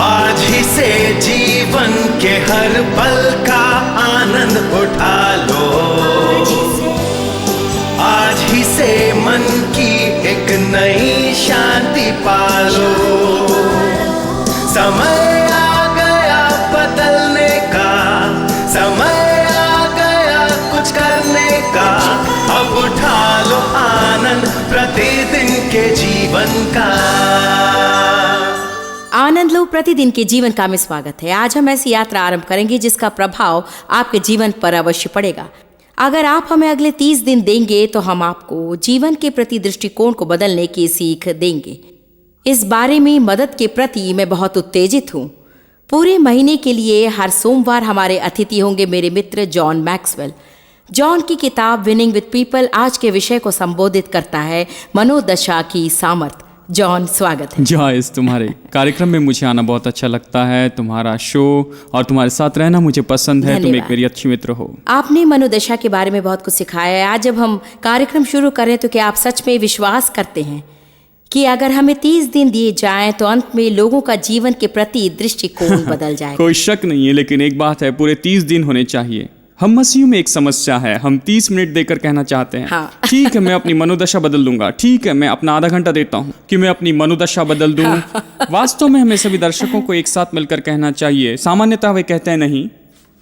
आज ही से जीवन के हर पल का आनंद उठा लो, आज ही से मन की एक नई शांति पालो। समय आ गया बदलने का, समय आ गया कुछ करने का, अब उठा लो आनंद प्रतिदिन के जीवन का। आनंद लो प्रतिदिन के जीवन का में स्वागत है। आज हम ऐसी यात्रा आरंभ करेंगे जिसका प्रभाव आपके जीवन पर अवश्य पड़ेगा। अगर आप हमें अगले 30 दिन देंगे तो हम आपको जीवन के प्रति दृष्टिकोण को बदलने की सीख देंगे। इस बारे में मदद के प्रति मैं बहुत उत्तेजित हूँ। पूरे महीने के लिए हर सोमवार हमारे अतिथि होंगे मेरे मित्र जॉन मैक्सवेल। जॉन की किताब विनिंग विद पीपल आज के विषय को संबोधित करता है, मनोदशा की सामर्थ्य। जॉन, स्वागत है। जॉयस, तुम्हारे कार्यक्रम में मुझे आना बहुत अच्छा लगता है। तुम्हारा शो और तुम्हारे साथ रहना मुझे पसंद है। तुम एक मेरी अच्छी मित्र हो। आपने मनोदशा के बारे में बहुत कुछ सिखाया है। आज जब हम कार्यक्रम शुरू करें तो क्या आप सच में विश्वास करते हैं कि अगर हमें 30 दिन दिए जाएं तो अंत में लोगों का जीवन के प्रति दृष्टिकोण बदल जाएगा? कोई शक नहीं है, लेकिन एक बात है, पूरे 30 दिन होने चाहिए। हम मसीह में एक समस्या है, हम 30 मिनट देकर कहना चाहते हैं हाँ। ठीक है मैं अपनी मनोदशा बदल दूंगा, ठीक है मैं अपना आधा घंटा देता हूँ कि मैं अपनी मनोदशा बदल दूं। वास्तव में हमें सभी दर्शकों को एक साथ मिलकर कहना चाहिए। सामान्यतः वे कहते हैं नहीं,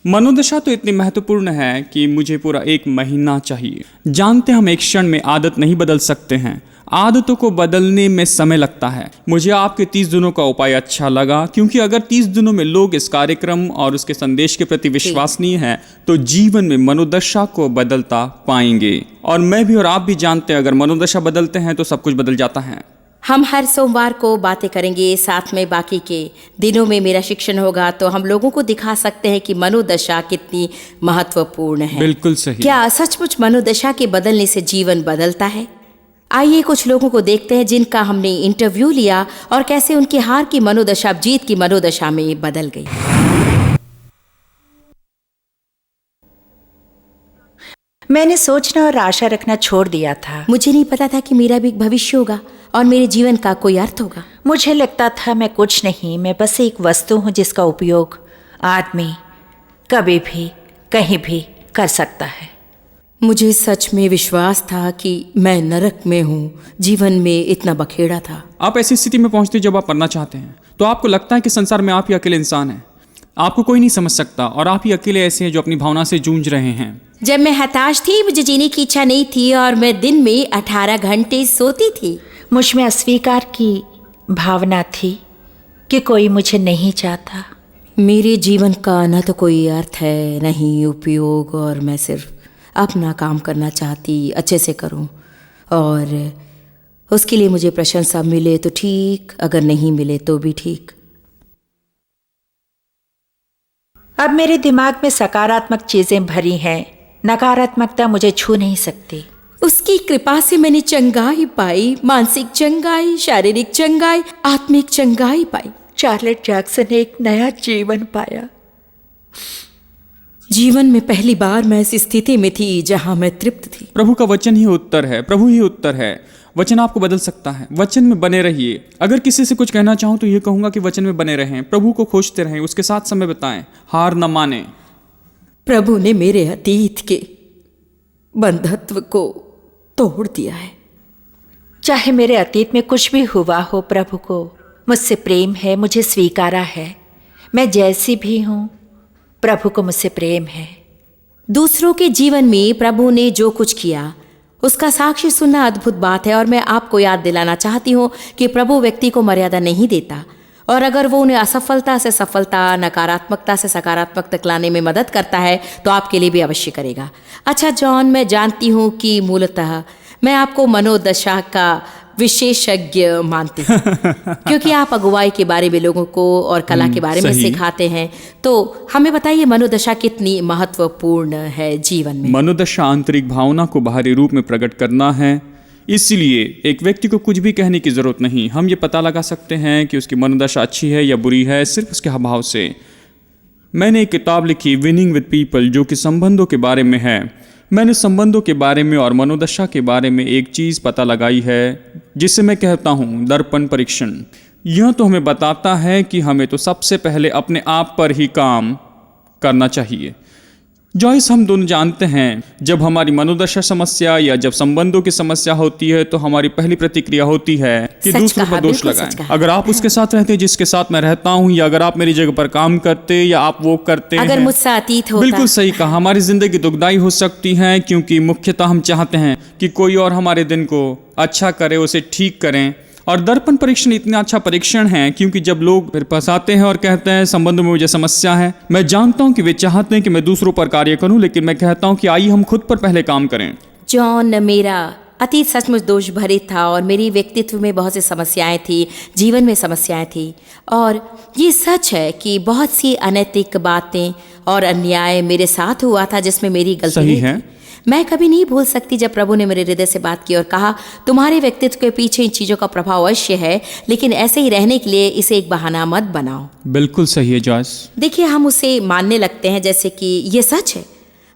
मनोदशा तो इतनी महत्वपूर्ण है कि मुझे पूरा 1 महीना चाहिए। जानते हम एक क्षण में आदत नहीं बदल सकते हैं, आदतों को बदलने में समय लगता है। मुझे आपके 30 दिनों का उपाय अच्छा लगा, क्योंकि अगर 30 दिनों में लोग इस कार्यक्रम और उसके संदेश के प्रति विश्वसनीय हैं तो जीवन में मनोदशा को बदलता पाएंगे। और मैं भी और आप भी जानते हैं, अगर मनोदशा बदलते हैं तो सब कुछ बदल जाता है। हम हर सोमवार को बातें करेंगे, साथ में बाकी के दिनों में मेरा शिक्षण होगा, तो हम लोगों को दिखा सकते हैं कि मनोदशा कितनी महत्वपूर्ण है। बिल्कुल सही। क्या सचमुच मनोदशा के बदलने से जीवन बदलता है? आइए कुछ लोगों को देखते हैं जिनका हमने इंटरव्यू लिया और कैसे उनकी हार की मनोदशा जीत की मनोदशा में बदल गई। मैंने सोचना और आशा रखना छोड़ दिया था। मुझे नहीं पता था कि मेरा भी एक भविष्य होगा और मेरे जीवन का कोई अर्थ होगा। मुझे लगता था मैं कुछ नहीं, मैं बस एक वस्तु हूँ जिसका उपयोग आदमी कभी भी कहीं भी कर सकता है। मुझे सच में विश्वास था कि मैं नरक में हूँ। जीवन में इतना बखेड़ा था। आप ऐसी स्थिति में पहुंचते जब आप मरना चाहते हैं तो आपको लगता है कि संसार में आप ही अकेले इंसान हैं, आपको कोई नहीं समझ सकता और आप ही अकेले ऐसे हैं जो अपनी भावना से जूझ रहे हैं। जब मैं हताश थी, मुझे जीने की इच्छा नहीं थी और मैं दिन में 18 घंटे सोती थी। मुझ में अस्वीकार की भावना थी कि कोई मुझे नहीं चाहता। मेरे जीवन का न तो कोई अर्थ है, न ही उपयोग, और मैं सिर्फ अपना काम करना चाहती, अच्छे से करूं, और उसके लिए मुझे प्रशंसा मिले तो ठीक, अगर नहीं मिले तो भी ठीक। अब मेरे दिमाग में सकारात्मक चीजें भरी हैं, नकारात्मकता मुझे छू नहीं सकती। उसकी कृपा से मैंने चंगाई पाई, मानसिक चंगाई, शारीरिक चंगाई, आत्मिक चंगाई पाई। चार्लेट जैक्सन ने एक नया जीवन पाया। जीवन में पहली बार मैं इस स्थिति में थी जहां मैं तृप्त थी। प्रभु का वचन ही उत्तर है, प्रभु ही उत्तर है। वचन आपको बदल सकता है, वचन में बने रहिए। अगर किसी से कुछ कहना चाहूँ तो ये कहूँगा कि वचन में बने रहें, प्रभु को खोजते रहें, उसके साथ समय बिताएं, हार न माने। प्रभु ने मेरे अतीत के बंधत्व को तोड़ दिया है। चाहे मेरे अतीत में कुछ भी हुआ हो, प्रभु को मुझसे प्रेम है, मुझे स्वीकारा है। मैं जैसी भी हूँ, प्रभु को मुझसे प्रेम है। दूसरों के जीवन में प्रभु ने जो कुछ किया उसका साक्ष्य सुनना अद्भुत बात है, और मैं आपको याद दिलाना चाहती हूँ कि प्रभु व्यक्ति को मर्यादा नहीं देता, और अगर वो उन्हें असफलता से सफलता, नकारात्मकता से सकारात्मक तक लाने में मदद करता है तो आपके लिए भी अवश्य करेगा। अच्छा जॉन, मैं जानती हूँ कि मूलतः मैं आपको मनोदशा का विशेषज्ञ मानती हूँ क्योंकि आप अगुवाई के बारे में लोगों को और कला के बारे में सिखाते हैं। तो हमें बताइए, मनोदशा कितनी महत्वपूर्ण है जीवन में? मनोदशा आंतरिक भावना को बाहरी रूप में प्रकट करना है। इसलिए एक व्यक्ति को कुछ भी कहने की जरूरत नहीं, हम ये पता लगा सकते हैं कि उसकी मनोदशा अच्छी है या बुरी है सिर्फ उसके हाव से। मैंने एक किताब लिखी विनिंग विद पीपल, जो कि संबंधों के बारे में है। मैंने संबंधों के बारे में और मनोदशा के बारे में एक चीज़ पता लगाई है जिसे मैं कहता हूँ दर्पण परीक्षण। यह तो हमें बताता है कि हमें तो सबसे पहले अपने आप पर ही काम करना चाहिए। जॉयस, हम दोनों जानते हैं जब हमारी मनोदशा समस्या या जब संबंधों की समस्या होती है तो हमारी पहली प्रतिक्रिया होती है कि सच दूसरों कहा, पर दोष बिल्कुल सच लगाएं। कहा। अगर आप उसके साथ रहते जिसके साथ मैं रहता हूं, या अगर आप मेरी जगह पर काम करते या आप वो करते अगर हैं, मुझसे अतीत होता। बिल्कुल सही कहा, हमारी जिंदगी दुखदाई हो सकती है, क्योंकि मुख्यतः हम चाहते हैं कि कोई और हमारे दिन को अच्छा करे, उसे ठीक करें। और दर्पण परीक्षण इतना अच्छा परीक्षण है क्योंकि जब लोग मेरे पास आते हैं और कहते हैं संबंध में मुझे समस्या है, मैं जानता हूं कि वे चाहते हैं कि मैं दूसरों पर कार्य करूं, लेकिन मैं कहता हूं कि आइए हम खुद पर पहले काम करें। जॉन, मेरा अतीत सचमुच दोष भरित था और मेरी व्यक्तित्व में बहुत सी समस्याएं थी, जीवन में समस्याएं थी। और ये सच है कि बहुत सी अनैतिक बातें और अन्याय मेरे साथ हुआ था जिसमें मेरी गलती सही नहीं है। थी। मैं कभी नहीं भूल सकती जब प्रभु ने मेरे हृदय से बात की और कहा, तुम्हारे व्यक्तित्व के पीछे इन चीज़ों का प्रभाव अवश्य है, लेकिन ऐसे ही रहने के लिए इसे एक बहाना मत बनाओ। बिल्कुल सही है जॉयस। देखिए, हम उसे मानने लगते हैं जैसे कि ये सच है।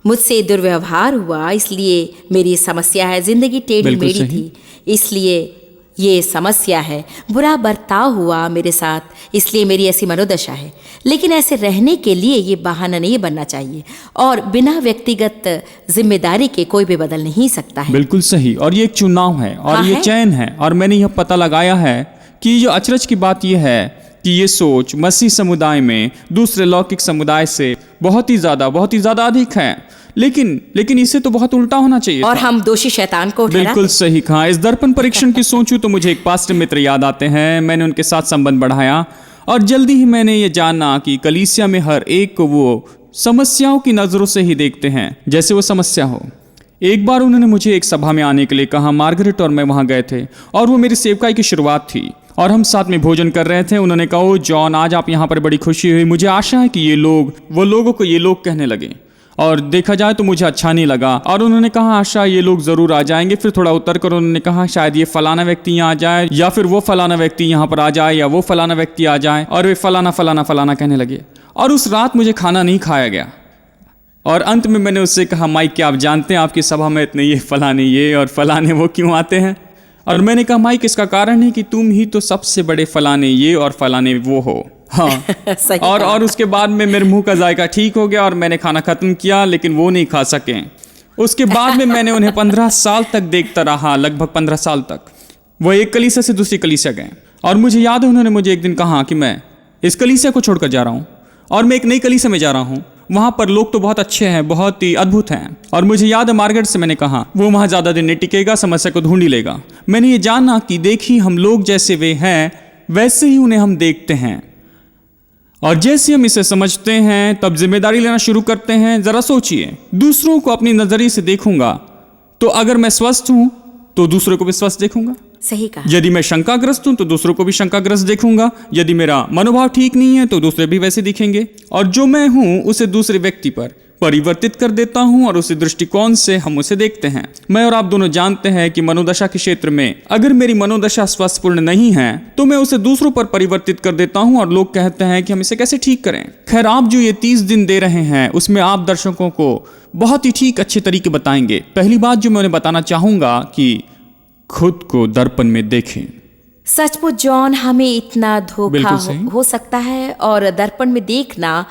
मुझसे दुर्व्यवहार हुआ इसलिए मेरी समस्या है, जिंदगी टेढ़ी बिल्कुल मेढ़ी सही। थी इसलिए ये समस्या है, बुरा बर्ताव हुआ मेरे साथ इसलिए मेरी ऐसी मनोदशा है। लेकिन ऐसे रहने के लिए ये बहाना नहीं बनना चाहिए और बिना व्यक्तिगत जिम्मेदारी के कोई भी बदल नहीं सकता है। बिल्कुल सही। और ये एक चुनाव है और हाँ ये है। चयन है। और मैंने यह पता लगाया है कि जो अचरज की बात यह है कि ये सोच मसीह समुदाय में दूसरे लौकिक समुदाय से बहुत ही ज्यादा अधिक है। लेकिन इससे तो बहुत उल्टा होना चाहिए और था। हम दोषी शैतान को बिल्कुल ठहराते। सही कहा। इस दर्पण परीक्षण की सोचूं तो मुझे एक पास्टर मित्र याद आते हैं। मैंने उनके साथ संबंध बढ़ाया और जल्दी ही मैंने ये जाना कि कलीसिया में हर एक को वो समस्याओं की नजरों से ही देखते हैं जैसे वो समस्या हो। एक बार उन्होंने मुझे एक सभा में आने के लिए कहा। मार्गरेट और मैं वहां गए थे और वो मेरी सेवकाई की शुरुआत थी और हम साथ में भोजन कर रहे थे। उन्होंने कहा, ओ जॉन, आज आप यहाँ पर बड़ी खुशी हुई। मुझे आशा है कि लोगों को ये लोग कहने लगे और देखा जाए तो मुझे अच्छा नहीं लगा। और उन्होंने कहा, आशा ये लोग जरूर आ जाएंगे। फिर थोड़ा उतर कर उन्होंने कहा, शायद ये फलाना व्यक्ति यहाँ आ जाए या फिर वो फलाना व्यक्ति यहाँ पर आ जाए या वो फलाना व्यक्ति आ जाए। और वे फलाना फलाना फलाना कहने लगे और उस रात मुझे खाना नहीं खाया गया। और अंत में मैंने उससे कहा, माइक, क्या आप जानते हैं आपकी सभा में इतने ये फलाने ये और फलाने वो क्यों आते हैं? और मैंने कहा, माइक, इसका कारण है कि तुम ही तो सबसे बड़े फलाने ये और फलाने वो हो। हाँ। सही और कहा। उसके बाद में मेरे मुंह का जायका ठीक हो गया और मैंने खाना खत्म किया, लेकिन वो नहीं खा सके। उसके बाद में मैंने उन्हें 15 साल तक देखता रहा, लगभग 15 साल तक। वो एक कलीसिया से दूसरी कलीसिया गए और मुझे याद है उन्होंने मुझे एक दिन कहा कि मैं इस कलीसिया को छोड़कर जा रहा हूँ और मैं एक नई कलीसिया में जा रहा हूँ। वहां पर लोग तो बहुत अच्छे हैं, बहुत ही अद्भुत हैं। और मुझे याद है मार्गरेट से मैंने कहा, वो वहां ज्यादा दिन नहीं टिकेगा, समस्या को ढूंढ ही लेगा। मैंने ये जाना कि देखिए, हम लोग जैसे वे हैं वैसे ही उन्हें हम देखते हैं और जैसे हम इसे समझते हैं तब जिम्मेदारी लेना शुरू करते हैं। जरा सोचिए, दूसरों को अपनी नजरिए से देखूंगा तो अगर मैं स्वस्थ हूं तो दूसरों को भी स्वस्थ देखूंगा। सही कहा। यदि मैं शंकाग्रस्त हूं तो दूसरों को भी शंकाग्रस्त देखूंगा। यदि मेरा मनोभाव ठीक नहीं है तो दूसरे भी वैसे दिखेंगे। और जो मैं हूं उसे दूसरे व्यक्ति पर परिवर्तित कर देता हूं और उसी दृष्टिकोण से हम उसे देखते हैं। मैं और आप दोनों जानते हैं कि मनोदशा के क्षेत्र में अगर मेरी मनोदशा स्वस्थपूर्ण नहीं है तो मैं उसे दूसरों पर परिवर्तित कर देता हूं और लोग कहते हैं कि हम इसे कैसे ठीक करें। खैर, आप जो ये 30 दिन दे रहे हैं उसमें आप दर्शकों को बहुत ही ठीक अच्छे तरीके बताएंगे। पहली बात जो मैं उन्हें बताना चाहूंगा कि खुद को दर्पण में देखें। सचमुच जॉन, हमें इतना धोखा बिल्कुल सही। हो सकता है और दर्पण में देखना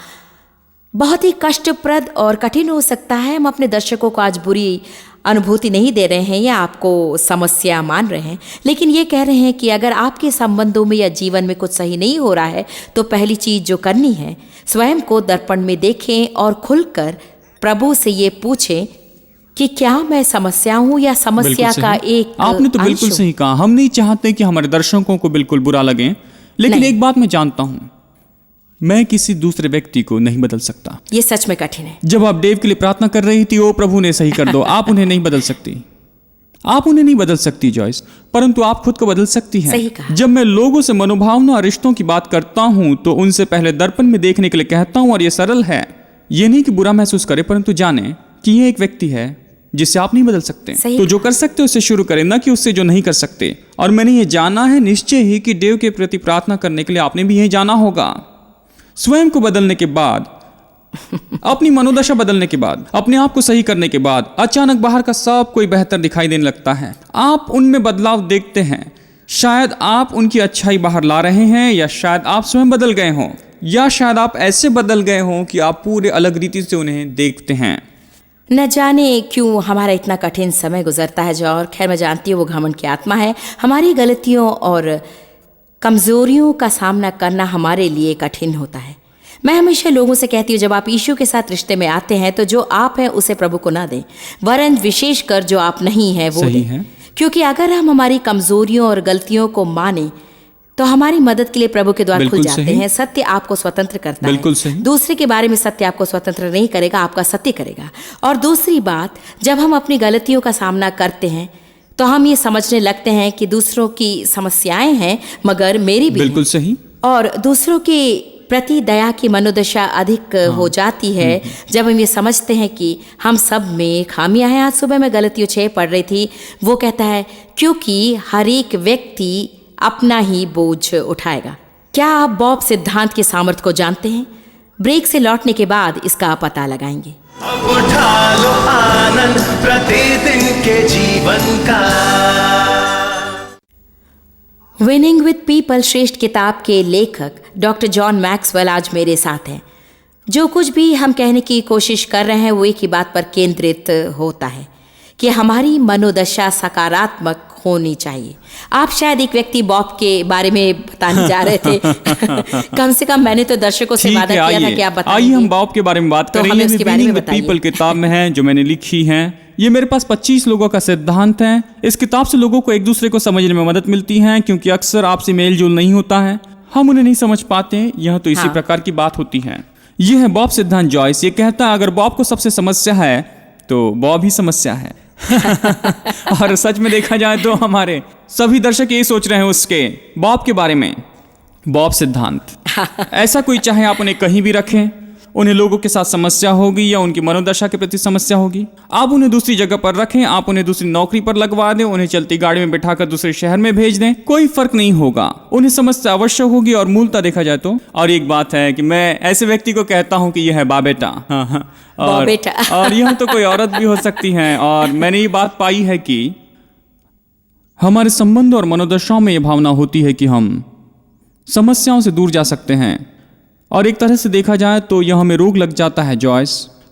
बहुत ही कष्टप्रद और कठिन हो सकता है। हम अपने दर्शकों को आज बुरी अनुभूति नहीं दे रहे हैं या आपको समस्या मान रहे हैं, लेकिन ये कह रहे हैं कि अगर आपके संबंधों में या जीवन में कुछ सही नहीं हो रहा है तो पहली चीज जो करनी है, स्वयं को दर्पण में देखें और खुलकर प्रभु से ये पूछें कि क्या मैं समस्या हूं या समस्या बिल्कुल का सही। एक आपने तो अंश बिल्कुल हूं? सही कहा। हम नहीं चाहते कि हमारे दर्शकों को बिल्कुल बुरा लगे, लेकिन नहीं। एक बात मैं जानता हूं, मैं किसी दूसरे व्यक्ति को नहीं बदल सकता। ये सच में कठिन है। जब आप देव के लिए प्रार्थना कर रही थी, ओ प्रभु ने सही कर दो, आप उन्हें नहीं बदल सकती। आप उन्हें नहीं बदल सकती जॉयस, परंतु आप खुद को बदल सकती हैं। सही कहा। जब मैं लोगों से मनोभावना और रिश्तों की बात करता हूं तो उनसे पहले दर्पण में देखने के लिए कहता हूं और ये सरल है। ये नहीं कि बुरा महसूस करे, परंतु जाने कि ये एक व्यक्ति है जिससे आप नहीं बदल सकते। सही तो जो कर सकते उससे शुरू करें, ना कि उससे जो नहीं कर सकते। और मैंने ये जाना है निश्चय ही कि देव के प्रति प्रार्थना करने के लिए आपने भी यही जाना होगा। स्वयं को बदलने के बाद, अपनी मनोदशा बदलने के बाद, अपने आप को सही करने के बाद अचानक बाहर का सब कोई बेहतर दिखाई देने लगता है। आप उनमें बदलाव देखते हैं। शायद आप उनकी अच्छाई बाहर ला रहे हैं, या शायद आप स्वयं बदल गए हों, या शायद आप ऐसे बदल गए हों कि आप पूरे अलग रीति से उन्हें देखते हैं। न जाने क्यों हमारा इतना कठिन समय गुजरता है जो, और खैर मैं जानती हूँ वो घमंड की आत्मा है। हमारी गलतियों और कमजोरियों का सामना करना हमारे लिए कठिन होता है। मैं हमेशा लोगों से कहती हूँ, जब आप यीशु के साथ रिश्ते में आते हैं तो जो आप हैं उसे प्रभु को ना दें, वरन विशेषकर जो आप नहीं हैं वो सही दें। है। क्योंकि अगर हम हमारी कमजोरियों और गलतियों को माने तो हमारी मदद के लिए प्रभु के द्वार खुल बिल्कुल जाते सही। हैं। सत्य आपको स्वतंत्र करता है। बिल्कुल सही। दूसरे के बारे में सत्य आपको स्वतंत्र नहीं करेगा, आपका सत्य करेगा। और दूसरी बात, जब हम अपनी गलतियों का सामना करते हैं तो हम ये समझने लगते हैं कि दूसरों की समस्याएं हैं मगर मेरी भी बिल्कुल हैं। सही। और दूसरों के प्रति दया की मनोदशा अधिक हो जाती है जब हम ये समझते हैं कि हम सब में खामियां हैं। आज सुबह मैं गलतियों 6 पढ़ रही थी, वो कहता है क्योंकि हर एक व्यक्ति अपना ही बोझ उठाएगा। क्या आप बॉब सिद्धांत के सामर्थ्य को जानते हैं? ब्रेक से लौटने के बाद इसका पता लगाएंगे। अब उठा लो आनंद प्रतिदिन के जीवन का। विनिंग विद पीपल श्रेष्ठ किताब के लेखक डॉक्टर जॉन मैक्सवेल आज मेरे साथ हैं। जो कुछ भी हम कहने की कोशिश कर रहे हैं वो एक ही बात पर केंद्रित होता है कि हमारी मनोदशा सकारात्मक होनी चाहिए। आप शायद एक व्यक्ति बॉब के बारे में बताने जा रहे थे। कम से कम मैंने तो दर्शकों से ठीक वादा है, किया था कि आप आइए बताएंगे। हम बॉब के बारे में बात तो करें। हमें ये उसके बारे में विनिंग विद बताइए। पीपल किताब में है जो मैंने लिखी है। ये मेरे पास 25 लोगों का सिद्धांत है। इस किताब से लोगों को एक दूसरे को समझने में मदद मिलती है, क्योंकि अक्सर आपसी मेल जोल नहीं होता है, हम उन्हें नहीं समझ पाते। यह तो इसी हाँ। प्रकार की बात होती है। यह है बॉब सिद्धांत जॉयस। ये कहता है अगर बॉब को सबसे समस्या है तो बॉब ही समस्या है। और सच में देखा जाए तो हमारे सभी दर्शक यही सोच रहे हैं उसके बॉब के बारे में। बॉब सिद्धांत ऐसा कोई, चाहे आप उन्हें कहीं भी रखें, उन्हें लोगों के साथ समस्या होगी या उनकी मनोदशा के प्रति समस्या होगी, आप उन्हें दूसरी जगह पर रखें, आप उन्हें दूसरी नौकरी पर लगवा दें, उन्हें चलती गाड़ी में बिठाकर दूसरे शहर में भेज दें, कोई फर्क नहीं होगा, उन्हें समस्या अवश्य होगी। और मूलतः देखा जाए तो, और एक बात है कि मैं ऐसे व्यक्ति को कहता हूं कि यह है बाबेटा। हाँ, बाबेटा। और यह तो कोई औरत भी हो सकती है। और मैंने ये बात पाई है कि हमारे संबंध और मनोदशाओं में यह भावना होती है कि हम समस्याओं से दूर जा सकते हैं। और एक तरह से देखा जाए तो यह हमें रोग लग जाता है जॉयस।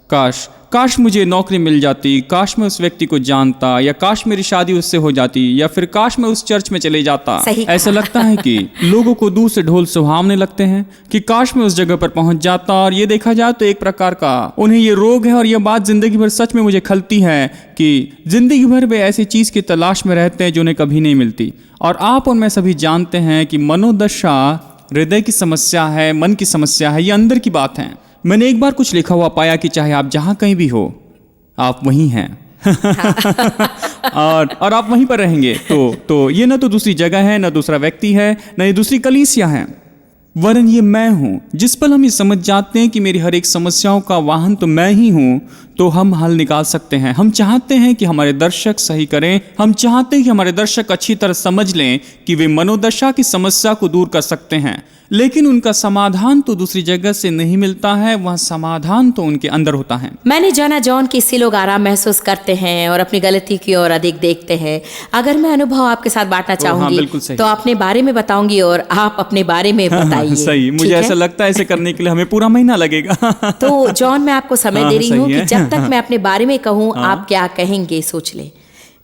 काश मुझे नौकरी मिल जाती, काश मैं उस व्यक्ति को जानता, या काश मेरी शादी उससे हो जाती, या फिर काश मैं उस चर्च में चले जाता। ऐसा लगता है कि लोगों को दूर से ढोल सुहावने लगते हैं कि काश मैं उस जगह पर पहुंच जाता। और ये देखा जाए तो एक प्रकार का उन्हें ये रोग है। और यह बात जिंदगी भर सच में मुझे खलती है कि जिंदगी भर वे ऐसी चीज की तलाश में रहते हैं जो उन्हें कभी नहीं मिलती। और आप और मैं सभी जानते हैं कि मनोदशा हृदय की समस्या है, मन की समस्या है, ये अंदर की बात है। मैंने एक बार कुछ लिखा हुआ पाया कि चाहे आप जहां कहीं भी हो, आप वहीं हैं। और आप वहीं पर रहेंगे। तो ये न तो दूसरी जगह है, न दूसरा व्यक्ति है, न ये दूसरी कलीसिया है, वरन ये मैं हूं। जिस पल हम ये समझ जाते हैं कि मेरी हर एक समस्याओं का वाहन तो मैं ही हूं, तो हम हल निकाल सकते हैं। हम चाहते हैं कि हमारे दर्शक सही करें, हम चाहते हैं कि हमारे दर्शक अच्छी तरह समझ लें कि वे मनोदशा की समस्या को दूर कर सकते हैं, लेकिन उनका समाधान तो दूसरी जगह से नहीं मिलता है, वह समाधान तो उनके अंदर होता है। मैंने जाना जॉन कि इससे लोग आराम महसूस करते हैं और अपनी गलती की ओर अधिक देखते हैं। अगर मैं अनुभव आपके साथ बांटना चाहूंगी बिल्कुल सही। तो अपने बारे में बताऊंगी और आप अपने बारे में बताइए। सही, मुझे ऐसा लगता है ऐसे करने के लिए हमें पूरा महीना लगेगा। तो जॉन मैं आपको समय दे रही सही हूँ कि है। जब तक मैं अपने बारे में कहूँ आप क्या कहेंगे सोच ले।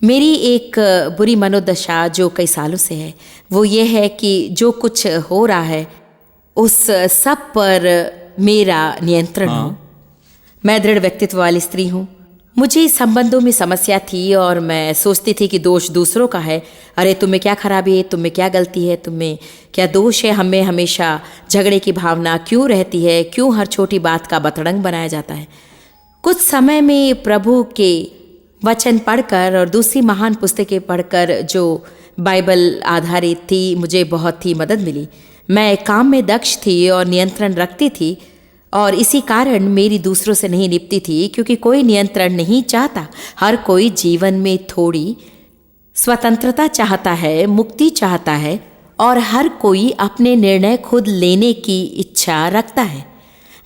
मेरी एक बुरी मनोदशा जो कई सालों से है वो ये है कि जो कुछ हो रहा है उस सब पर मेरा नियंत्रण हो। मैं दृढ़ व्यक्तित्व वाली स्त्री हूँ। मुझे संबंधों में समस्या थी और मैं सोचती थी कि दोष दूसरों का है। अरे तुम में क्या खराबी है, तुम में क्या गलती है, तुम में क्या दोष है। हमें हमेशा झगड़े की भावना क्यों रहती है, क्यों हर छोटी बात का बतरंग बनाया जाता है। कुछ समय में प्रभु के वचन पढ़कर और दूसरी महान पुस्तकें पढ़कर जो बाइबल आधारित थी, मुझे बहुत ही मदद मिली। मैं काम में दक्ष थी और नियंत्रण रखती थी और इसी कारण मेरी दूसरों से नहीं निपटी थी, क्योंकि कोई नियंत्रण नहीं चाहता। हर कोई जीवन में थोड़ी स्वतंत्रता चाहता है, मुक्ति चाहता है और हर कोई अपने निर्णय खुद लेने की इच्छा रखता है।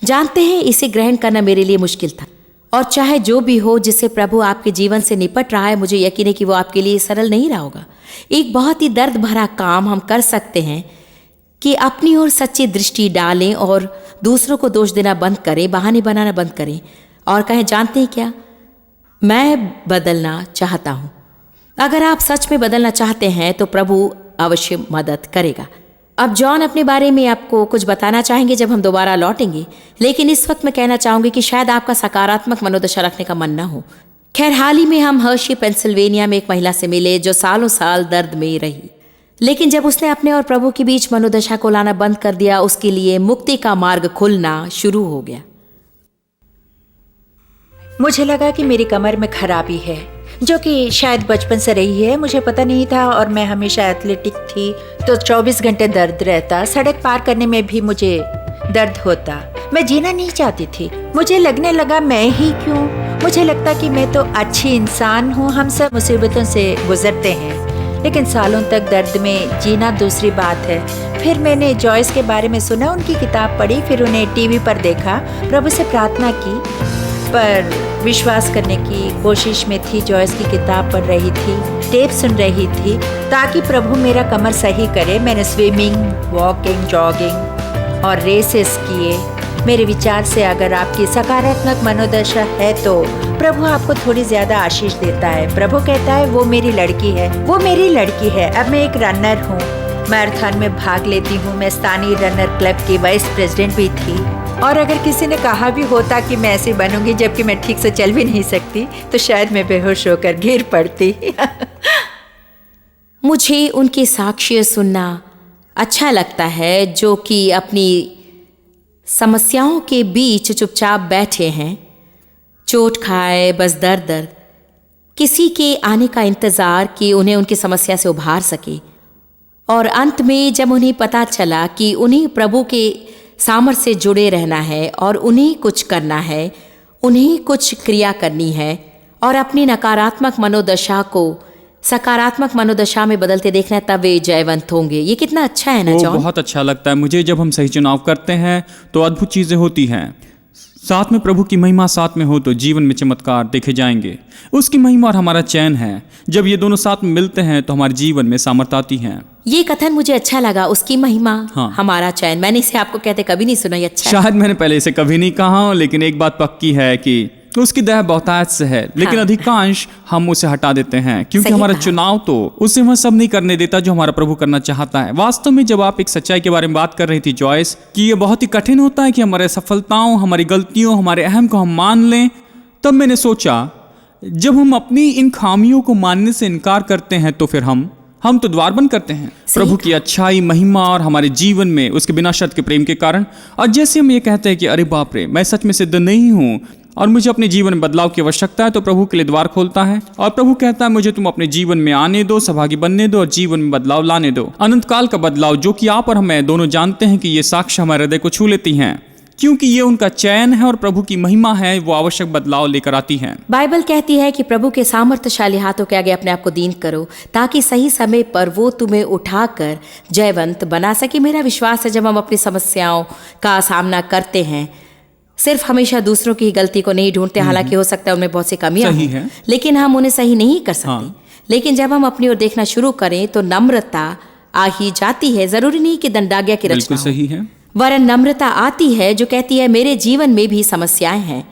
जानते हैं, इसे ग्रहण करना मेरे लिए मुश्किल था और चाहे जो भी हो जिससे प्रभु आपके जीवन से निपट रहा है, मुझे यकीन है कि वो आपके लिए सरल नहीं रहा होगा। एक बहुत ही दर्द भरा काम हम कर सकते हैं कि अपनी ओर सच्ची दृष्टि डालें और दूसरों को दोष देना बंद करें, बहाने बनाना बंद करें और कहें, जानते हैं क्या, मैं बदलना चाहता हूँ। अगर आप सच में बदलना चाहते हैं तो प्रभु अवश्य मदद करेगा। अब जॉन अपने बारे में आपको कुछ बताना चाहेंगे जब हम दोबारा लौटेंगे, लेकिन इस वक्त मैं कहना चाहूँगी कि शायद आपका सकारात्मक मनोदशा रखने का मन न हो। खैर, हाल ही में हम हर्शी पेंसिल्वेनिया में एक महिला से मिले जो सालों साल दर्द में रही, लेकिन जब उसने अपने और प्रभु के बीच मनोदशा को लाना बंद कर दिया, उसके लिए मुक्ति का मार्ग खुलना शुरू हो गया। मुझे लगा कि मेरी कमर में खराबी है, जो कि शायद बचपन से रही है, मुझे पता नहीं था। और मैं हमेशा एथलेटिक थी, तो 24 घंटे दर्द रहता। सड़क पार करने में भी मुझे दर्द होता। मैं जीना नहीं चाहती थी। मुझे लगने लगा, मैं ही क्यों? मुझे लगता कि मैं तो अच्छी इंसान हूँ। हम सब मुसीबतों से गुजरते हैं, लेकिन सालों तक दर्द में जीना दूसरी बात है। फिर मैंने जॉयस के बारे में सुना, उनकी किताब पढ़ी, फिर उन्हें टीवी पर देखा, प्रभु से प्रार्थना की, पर विश्वास करने की कोशिश में थी। जॉयस की किताब पढ़ रही थी, टेप सुन रही थी ताकि प्रभु मेरा कमर सही करे। मैंने स्विमिंग, वॉकिंग, जॉगिंग और रेसेस किए। मेरे विचार से अगर आपकी सकारात्मक मनोदशा है तो प्रभु आपको थोड़ी ज्यादा आशीष देता है। प्रभु कहता है, वो मेरी लड़की है, वो मेरी लड़की है। अब मैं एक रनर हूँ, मैराथन में भाग लेती हूँ। मैं स्थानीय रनर क्लब की वाइस प्रेसिडेंट भी थी। और अगर किसी ने कहा भी होता कि मैं ऐसी बनूंगी जबकि मैं ठीक से चल भी नहीं सकती, तो शायद मैं बेहोश होकर गिर पड़ती। मुझे उनके साक्ष्य सुनना अच्छा लगता है, जो कि अपनी समस्याओं के बीच चुपचाप बैठे हैं, चोट खाए, बस दर्द दर्द, किसी के आने का इंतज़ार कि उन्हें उनकी समस्या से उभार सके। और अंत में जब उन्हें पता चला कि उन्हें प्रभु के सामर्थ्य से जुड़े रहना है और उन्हें कुछ करना है, उन्हें कुछ क्रिया करनी है और अपनी नकारात्मक मनोदशा को सकारात्मक मनोदशा में बदलते देखना है, तब वे जयवंत होंगे। ये कितना अच्छा है ना जॉन? बहुत अच्छा लगता है मुझे। जब हम सही चुनाव करते हैं तो अद्भुत चीज़ें होती हैं। साथ में प्रभु की महिमा साथ में हो तो जीवन में चमत्कार देखे जाएंगे। उसकी महिमा और हमारा चैन है, जब ये दोनों साथ में मिलते हैं तो हमारे जीवन में सामर्थ आती है। ये कथन मुझे अच्छा लगा, उसकी महिमा, हाँ। हमारा चैन। मैंने इसे आपको कहते कभी नहीं सुना। ये अच्छा शायद मैंने पहले इसे कभी नहीं कहा, लेकिन एक बात पक्की है कि उसकी दया बहुतायत से है, लेकिन हाँ। अधिकांश हम उसे हटा देते हैं क्योंकि सही हमारा कहा। चुनाव तो उसे वह सब नहीं करने देता जो हमारा प्रभु करना चाहता है। वास्तव में जब आप एक सच्चाई के बारे में बात कर रही थी जॉयस, कि ये बहुत ही कठिन होता है कि हमारे सफलताओं, हमारी गलतियों, हमारे अहम को हम मान लें, तब मैंने सोचा जब हम अपनी इन खामियों को मानने से इनकार करते हैं तो फिर हम तो द्वार बंद करते हैं प्रभु की अच्छाई, महिमा और हमारे जीवन में उसके बिना शर्त के प्रेम के कारण। और जैसे हम ये कहते हैं कि अरे बाप रे, मैं सच में सिद्ध नहीं हूँ और मुझे अपने जीवन में बदलाव की आवश्यकता है, तो प्रभु के लिए द्वार खोलता है और प्रभु कहता है, मुझे तुम अपने जीवन में आने दो, सहभागी बनने दो और जीवन में बदलाव लाने दो। अनंत काल का बदलाव, जो कि आप और मैं दोनों जानते हैं कि ये साक्ष्य हमारे हृदय को छू लेती हैं, क्योंकि ये उनका चयन है और प्रभु की महिमा है, वो आवश्यक बदलाव लेकर आती है। बाइबल कहती है कि प्रभु के सामर्थ्यशाली हाथों के आगे अपने आप को दीन करो, ताकि सही समय पर वो तुम्हें उठाकर जयवंत बना सके। मेरा विश्वास है जब हम अपनी समस्याओं का सामना करते हैं, सिर्फ हमेशा दूसरों की गलती को नहीं ढूंढते, हालांकि हो सकता है उनमें बहुत सी कमियां सही हों, है। लेकिन हम उन्हें सही नहीं कर सकते। हाँ। लेकिन जब हम अपनी ओर देखना शुरू करें तो नम्रता आ ही जाती है। जरूरी नहीं कि दंडाज्ञा की रचना बिल्कुल हो, सही है। वरन नम्रता आती है जो कहती है मेरे जीवन में भी समस्याएं हैं।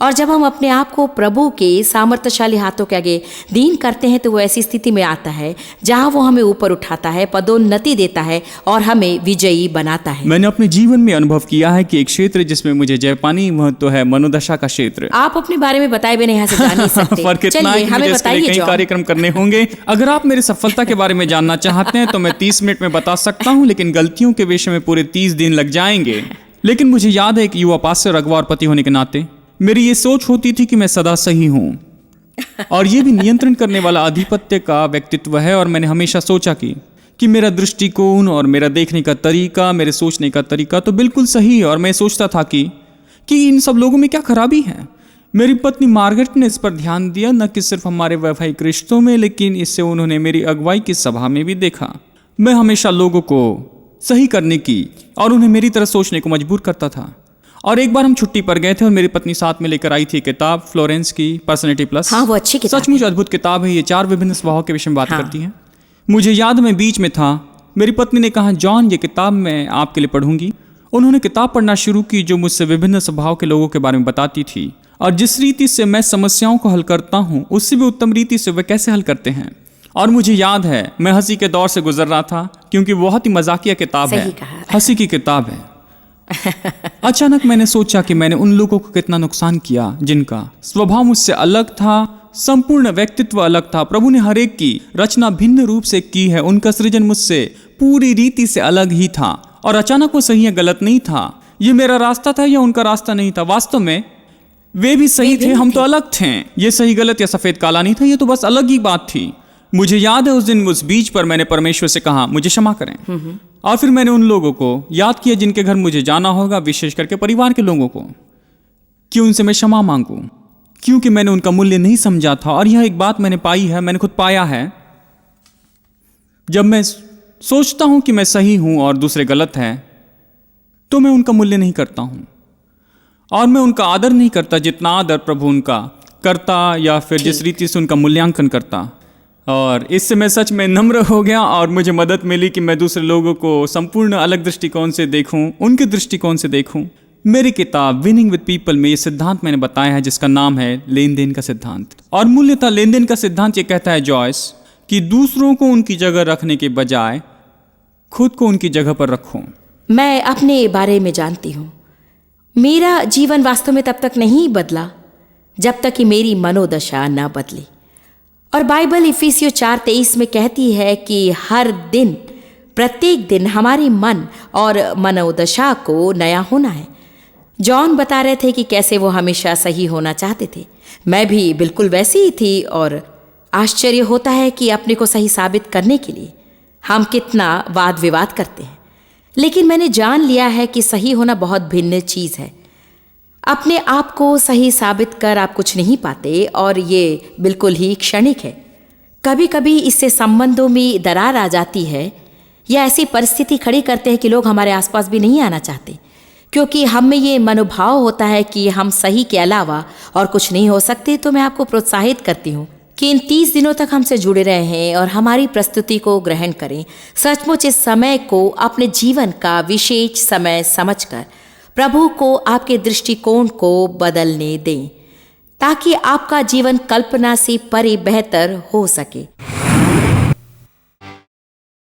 और जब हम अपने आप को प्रभु के सामर्थ्यशाली हाथों के आगे दीन करते हैं तो वो ऐसी स्थिति में आता है जहां वो हमें ऊपर उठाता है, पदोन्नति देता है और हमें विजयी बनाता है। मैंने अपने जीवन में अनुभव किया है कि एक क्षेत्र जिसमें मुझे जय पानी, वह तो है मनोदशा का क्षेत्र। आप अपने बारे में बताए बिना यहाँ से जा नहीं सकते। फर्क इतना है चलिए कि हमें मुझे इसके लिए बताइए कई जॉन। कार्यक्रम करने होंगे। अगर आप मेरी सफलता के बारे में जानना चाहते हैं तो मैं 30 मिनट में बता सकता हूं, लेकिन गलतियों के विषय में पूरे 30 दिन लग जाएंगे। लेकिन मुझे याद है एक युवा पास्टर, अगवा और पति होने के नाते मेरी ये सोच होती थी कि मैं सदा सही हूं और ये भी नियंत्रण करने वाला आधिपत्य का व्यक्तित्व है। और मैंने हमेशा सोचा कि मेरा दृष्टिकोण और मेरा देखने का तरीका, मेरे सोचने का तरीका तो बिल्कुल सही है। और मैं सोचता था कि इन सब लोगों में क्या खराबी है। मेरी पत्नी मार्गरेट ने इस पर ध्यान दिया, न कि सिर्फ हमारे वैवाहिक रिश्तों में, लेकिन इससे उन्होंने मेरी अगुवाई की सभा में भी देखा। मैं हमेशा लोगों को सही करने की और उन्हें मेरी तरह सोचने को मजबूर करता था। और एक बार हम छुट्टी पर गए थे और मेरी पत्नी साथ में लेकर आई थी किताब फ्लोरेंस की पर्सनैलिटी प्लस। हाँ, वो अच्छी किताब सचमुच अद्भुत किताब है। ये 4 विभिन्न स्वभाव के विषय में बात हाँ। करती है। मुझे याद में बीच में था, मेरी पत्नी ने कहा, जॉन ये किताब मैं आपके लिए पढ़ूंगी। उन्होंने किताब पढ़ना शुरू की जो मुझसे विभिन्न स्वभाव के लोगों के बारे में बताती थी और जिस रीति से मैं समस्याओं को हल करता हूँ उससे भी उत्तम रीति से वे कैसे हल करते हैं। और मुझे याद है मैं हंसी के दौर से गुजर रहा था क्योंकि बहुत ही मजाकिया किताब सही है, कहा। हंसी की किताब है। अचानक मैंने सोचा कि मैंने उन लोगों को कितना नुकसान किया जिनका स्वभाव मुझसे अलग था, संपूर्ण व्यक्तित्व अलग था। प्रभु ने हर एक की रचना भिन्न रूप से की है। उनका सृजन मुझसे पूरी रीति से अलग ही था और अचानक वो सही या गलत नहीं था। ये मेरा रास्ता था या उनका रास्ता नहीं था। वास्तव में वे भी सही थे, हम तो अलग थे। ये सही गलत या सफेद काला नहीं था, ये तो बस अलग ही बात थी। मुझे याद है उस दिन उस बीच पर मैंने परमेश्वर से कहा मुझे क्षमा करें। और फिर मैंने उन लोगों को याद किया जिनके घर मुझे जाना होगा, विशेष करके परिवार के लोगों को, कि उनसे मैं क्षमा मांगूं क्योंकि मैंने उनका मूल्य नहीं समझा था। और यह एक बात मैंने पाई है, मैंने खुद पाया है, जब मैं सोचता हूं कि मैं सही हूं और दूसरे गलत हैं तो मैं उनका मूल्य नहीं करता हूं और मैं उनका आदर नहीं करता जितना आदर प्रभु उनका करता या फिर जिस रीति से उनका मूल्यांकन करता। और इससे मैं सच में नम्र हो गया और मुझे मदद मिली कि मैं दूसरे लोगों को संपूर्ण अलग दृष्टिकोण से देखूं, उनके दृष्टिकोण से देखूं। मेरी किताब विनिंग विद पीपल में ये सिद्धांत मैंने बताया है जिसका नाम है लेन देन का सिद्धांत। और मूल्यतः लेन देन का सिद्धांत ये कहता है जॉयस कि दूसरों को उनकी जगह रखने के बजाय खुद को उनकी जगह पर रखो। मैं अपने बारे में जानती हूँ, मेरा जीवन वास्तव में तब तक नहीं बदला जब तक कि मेरी मनोदशा न बदली। और बाइबल इफिसियों 4:23 में कहती है कि हर दिन, प्रत्येक दिन हमारी मन और मनोदशा को नया होना है। जॉन बता रहे थे कि कैसे वो हमेशा सही होना चाहते थे। मैं भी बिल्कुल वैसी ही थी और आश्चर्य होता है कि अपने को सही साबित करने के लिए हम कितना वाद विवाद करते हैं। लेकिन मैंने जान लिया है कि सही होना बहुत भिन्न चीज़ है। अपने आप को सही साबित कर आप कुछ नहीं पाते और ये बिल्कुल ही क्षणिक है। कभी कभी इससे संबंधों में दरार आ जाती है या ऐसी परिस्थिति खड़ी करते हैं कि लोग हमारे आसपास भी नहीं आना चाहते क्योंकि हम में ये मनोभाव होता है कि हम सही के अलावा और कुछ नहीं हो सकते। तो मैं आपको प्रोत्साहित करती हूँ कि इन 30 दिनों तक हमसे जुड़े रहें और हमारी प्रस्तुति को ग्रहण करें। सचमुच इस समय को अपने जीवन का विशेष समय समझकर प्रभु को आपके दृष्टिकोण को बदलने दें ताकि आपका जीवन कल्पना से परे बेहतर हो सके।